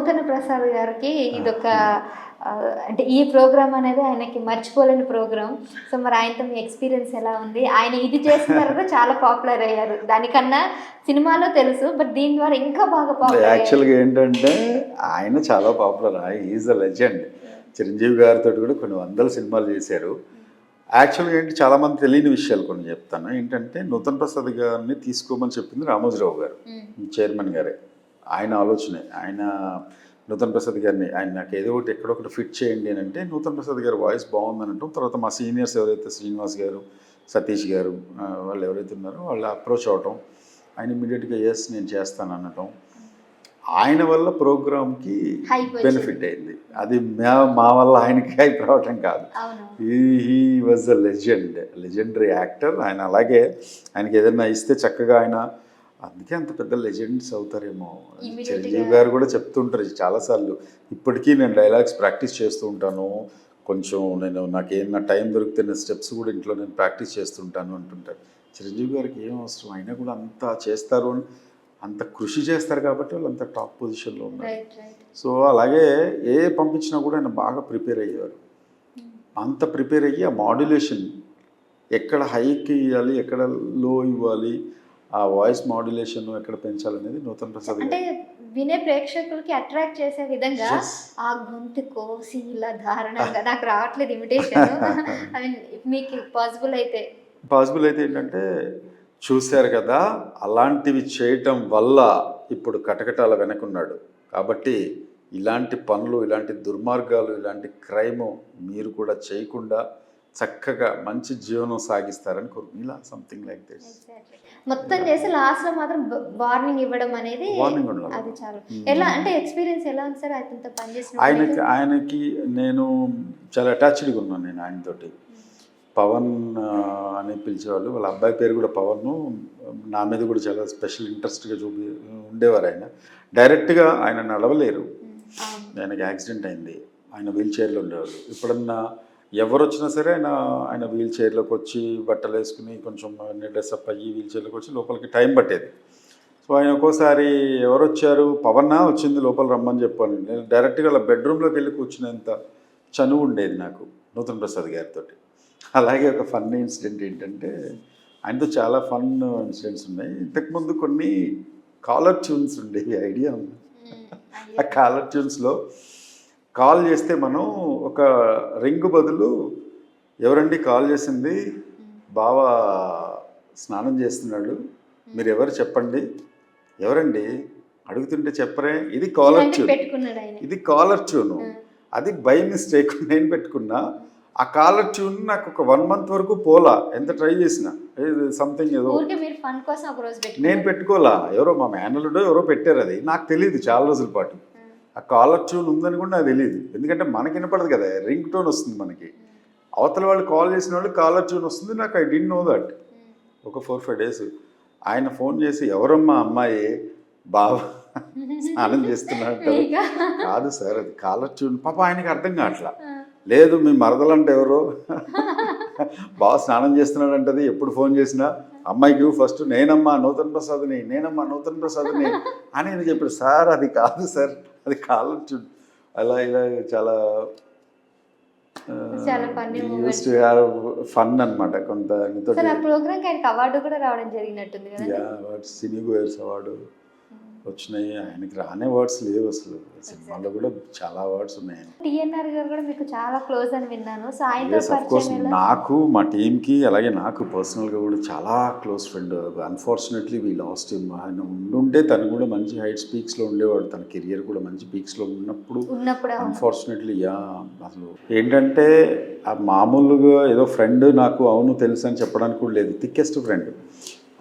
నూతన ప్రసాద్ గారికి ఇదొక అంటే ఈ ప్రోగ్రామ్ అనేది ఆయనకి మర్చిపోలేని ప్రోగ్రామ్. సో మరి ఆయనతో మీ ఎక్స్పీరియన్స్ ఎలా ఉంది? ఆయన ఇది చేసిన తర్వాత చాలా పాపులర్ అయ్యారు. దానికన్నా సినిమాలో తెలుసు, బట్ దీని ద్వారా ఇంకా బాగా పాపులర్ అయ్యారు. యాక్చువల్గా ఏంటంటే ఆయన చాలా popular, is a legend. Chiranjeevi గారితో కూడా కొన్ని వందల సినిమాలు చేశారు. యాక్చువల్గా ఏంటి చాలామంది తెలియని విషయాలు కొన్ని చెప్తాను. ఏంటంటే నూతన్ ప్రసాద్ గారిని తీసుకోమని చెప్పింది రామోజీరావు గారు, చైర్మన్ గారే. ఆయన ఆలోచనే. ఆయన నూతన్ ప్రసాద్ గారిని ఆయన నాకు ఏదో ఒకటి ఎక్కడొకటి ఫిట్ చేయండి అని అంటే నూతన్ ప్రసాద్ గారి వాయిస్ బాగుందని అంటాం. తర్వాత మా సీనియర్స్ ఎవరైతే శ్రీనివాస్ గారు, సతీష్ గారు వాళ్ళు ఎవరైతే ఉన్నారో వాళ్ళు అప్రోచ్ అవటం, ఆయన ఇమీడియట్గా ఎస్ నేను చేస్తాను అనటం. ఆయన వల్ల ప్రోగ్రామ్కి బెనిఫిట్ అయింది. అది మా వల్ల ఆయనకి హైప్ రావటం కాదు. He was a legendary actor. ఆయన అలాగే ఆయనకి ఏదైనా ఇస్తే చక్కగా ఆయన, అందుకే అంత పెద్ద లెజెండ్స్ అవుతారేమో. చిరంజీవి గారు కూడా చెప్తుంటారు చాలాసార్లు, ఇప్పటికీ నేను డైలాగ్స్ ప్రాక్టీస్ చేస్తూ ఉంటాను. కొంచెం నాకేమన్నా టైం దొరికితే నేను స్టెప్స్ కూడా ఇంట్లో నేను ప్రాక్టీస్ చేస్తుంటాను అంటుంటారు. చిరంజీవి గారికి ఏం అవసరం, అయినా కూడా అంత చేస్తారు అని, అంత కృషి చేస్తారు కాబట్టి వాళ్ళు అంత టాప్ పొజిషన్లో ఉన్నారు. సో అలాగే ఏ పంపించినా కూడా ఆయన బాగా ప్రిపేర్ అయ్యారు. అంత ప్రిపేర్ అయ్యి ఆ మాడ్యులేషన్ ఎక్కడ హైకి ఇవ్వాలి, ఎక్కడ లో ఇవ్వాలి, ఆ వాయిస్ మాడ్యులేషన్ ఎక్కడ పెంచాలనేది నూతన్ ప్రసాద్ అంటే వినే ప్రేక్షకులకి అట్రాక్ట్ చేసే విధంగా ఆ గొంతు కోసి ఇలా దారుణంగా నాకు రావట్లేదు ఇమిటేషన్. ఐ మీన్ మీకు పాసిబుల్ అయితే ఏంటంటే చూశారు కదా, అలాంటివి చేయటం వల్ల ఇప్పుడు కటకటాల వెనకున్నాడు. కాబట్టి ఇలాంటి పనులు, ఇలాంటి దుర్మార్గాలు, ఇలాంటి క్రైమ్ మీరు కూడా చేయకుండా చక్కగా మంచి జీవనం సాగిస్తారని ఇలా సంథింగ్ లైక్ దిస్. మొత్తం చేసి లాస్ట్లో మాత్రం వార్నింగ్ ఇవ్వడం అనేది అది చాలా ఎలా అంటే ఎక్స్పీరియన్స్ ఎలా ఉంది సార్ ఆయనతో పనిచేసిన? ఆయనకి నేను చాలా అటాచ్డ్గా ఉన్నాను. నేను ఆయనతోటి పవన్ అని పిలిచేవాళ్ళు. వాళ్ళ అబ్బాయి పేరు కూడా పవన్. నా మీద కూడా చాలా స్పెషల్ ఇంట్రెస్ట్గా ఉండేవారు. ఆయన డైరెక్ట్గా ఆయన నడవలేరు, ఆయనకి యాక్సిడెంట్ అయింది. ఆయన వీల్ చైర్లో ఉండేవాళ్ళు. ఎప్పుడన్నా ఎవరు వచ్చినా సరే ఆయన వీల్ చైర్లోకి వచ్చి బట్టలు వేసుకుని కొంచెం డ్రెస్అప్ అయ్యి వీల్ చైర్లోకి వచ్చి లోపలికి టైం పట్టేది. సో ఆయన ఒక్కోసారి ఎవరు వచ్చారు, పవన్నా వచ్చింది లోపల రమ్మని చెప్పాను. నేను డైరెక్ట్గా అలా బెడ్రూమ్లోకి వెళ్ళి కూర్చునేంత చనువు ఉండేది నాకు నూతన్ ప్రసాద్ గారితో. అలాగే ఒక ఫన్ ఇన్సిడెంట్ ఏంటంటే, ఆయనతో చాలా ఫన్ ఇన్సిడెంట్స్ ఉన్నాయి. ఇంతకుముందు కొన్ని కాలర్ ట్యూన్స్ ఉండేవి, ఐడియా ఉంది? ఆ కాలర్ ట్యూన్స్లో కాల్ చేస్తే మనం ఒక రింగ్ బదులు, ఎవరండి కాల్ చేసింది, బావ స్నానం చేస్తున్నాడు, మీరు ఎవరు చెప్పండి, ఎవరండి అడుగుతుంటే చెప్పరే, ఇది కాలర్ ట్యూను. అది బై మిస్టేక్ నేను పెట్టుకున్నా. ఆ కాలర్ ట్యూన్ నాకు ఒక 1 month వరకు పోలా, ఎంత ట్రై చేసినా. సంథింగ్ ఏదో నేను పెట్టుకోలా, ఎవరో మా మేనలుడో ఎవరో పెట్టారు, అది నాకు తెలియదు చాలా రోజుల పాటు. ఆ కాలర్ ట్యూన్ ఉందని కూడా నాకు తెలియదు, ఎందుకంటే మనకి వినపడదు కదా, రింగ్ టోన్ వస్తుంది మనకి. అవతల వాళ్ళు కాల్ చేసిన వాళ్ళు కాలర్ ట్యూన్ వస్తుంది, నాకు ఐ డింట్ నో దట్. ఒక 4-5 days ఆయన ఫోన్ చేసి, ఎవరమ్మా అమ్మాయి బావ స్నానం చేస్తున్నట్టు. కాదు సార్ అది కాలర్ ట్యూన్. పాప ఆయనకి అర్థం కావట్లా. లేదు మీ మరదలంటే ఎవరో బాగా స్నానం చేస్తున్నాడు అంటది. ఎప్పుడు ఫోన్ చేసినా అమ్మాయికి ఫస్ట్ నేనమ్మా నూతన్ ప్రసాద్ని అని నేను చెప్పాడు. సార్ అది కాదు సార్, అది కాలర్ ట్యూన్. అలా ఇలా చాలా ఫన్ అనమాట. కొంత అవార్డు కూడా రావడం జరిగినట్టుంది కదా. సినీ గోయర్స్ అవార్డు వచ్చినాయి. ఆయనకి రానే అవార్డ్స్ లేవు అసలు. సినిమాలో కూడా చాలా అవార్డ్స్ ఉన్నాయి. టిఎన్ఆర్ గారు కూడా మీకు చాలా క్లోజ్ అని విన్నాను. సో నాకు మా టీంకి అలాగే నాకు పర్సనల్గా కూడా చాలా close friend. Unfortunately we last him. ఆయన ఉండుంటే తను కూడా మంచి హైట్స్ పీక్స్లో ఉండేవాడు. తన కెరియర్ కూడా మంచి పీక్స్లో ఉన్నప్పుడు అన్ఫార్చునేట్లీ అసలు ఏంటంటే ఆ మామూలుగా ఏదో ఫ్రెండ్ నాకు అవును తెలుసు అని చెప్పడానికి కూడా లేదు. Thickest friend.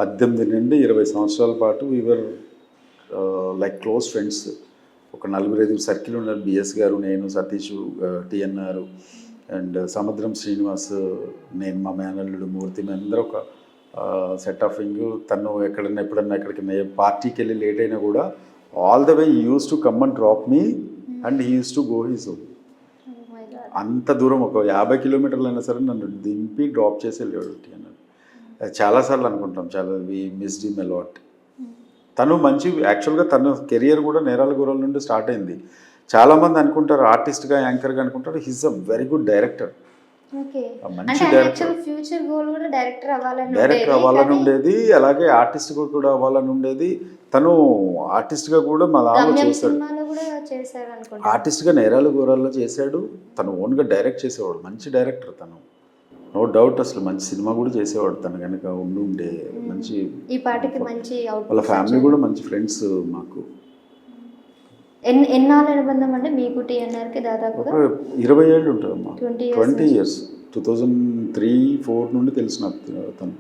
18 నుండి 20 సంవత్సరాల పాటు వీవర్ లైక్ క్లోజ్ ఫ్రెండ్స్. ఒక 4-5 సర్కిల్ ఉన్నారు. బిఎస్ గారు, నేను, సతీష్, టిఎన్ఆర్ అండ్ సముద్రం శ్రీనివాస్, నేను, మా మేనల్లుడు మూర్తి, అందరూ ఒక సెట్ ఆఫ్ ఇంగ్. తను ఎప్పుడన్నా ఎక్కడికైనా పార్టీకి వెళ్ళి లేట్ అయినా కూడా all the way he use to come and drop me and he use to go his own. అంత దూరం ఒక 50 kilometers అయినా సరే నన్ను దింపి డ్రాప్ చేసి వెళ్ళాడు టిఎన్ఆర్. చాలాసార్లు అనుకుంటాం, చాలా we missed him a lot. తను మంచి యాక్చువల్గా తన కెరియర్ కూడా నేరాల గోరల నుండి స్టార్ట్ అయింది. చాలామంది అనుకుంటారు ఆర్టిస్ట్గా యాంకర్గా అనుకుంటారు. He's a very good director. Okay. మంచి అంటే డైరెక్టర్. యాక్చువల్ ఫ్యూచర్ గోల్ కూడా డైరెక్టర్ అవ్వాలని డైరెక్టర్ ఉండేది, అవ్వాలని కానీ ఉండేది, అలాగే ఆర్టిస్ట్గా కూడా అవ్వాలని ఉండేది. తను ఆర్టిస్ట్గా కూడా మా దానిలో గమ్యం చేశాడు. సినిమాలో కూడా చేశారు అనుకుంటా. ఆర్టిస్ట్గా నేరాల గోరాల్లో చేశాడు. తను ఓన్గా డైరెక్ట్ చేసేవాడు. మంచి డైరెక్టర్ తను, నో డౌట్. అసలు మంచి సినిమా కూడా చేసేవాడు తను కనుక ఉండే. మంచి ఈ పాటకి మంచి వాళ్ళ అవుట్పుట్. ఫ్యామిలీ కూడా మంచి ఫ్రెండ్స్ మాకు. ఎన్నాళ్ళ అనుబంధం అంటే మీకు టీఎన్ఆర్కి దాదాపుగా ఒక 20 ఏళ్ళు ఉంటుందమ్మా. 20 years 20 years 2003-4 నుండి తెలిసిన తను.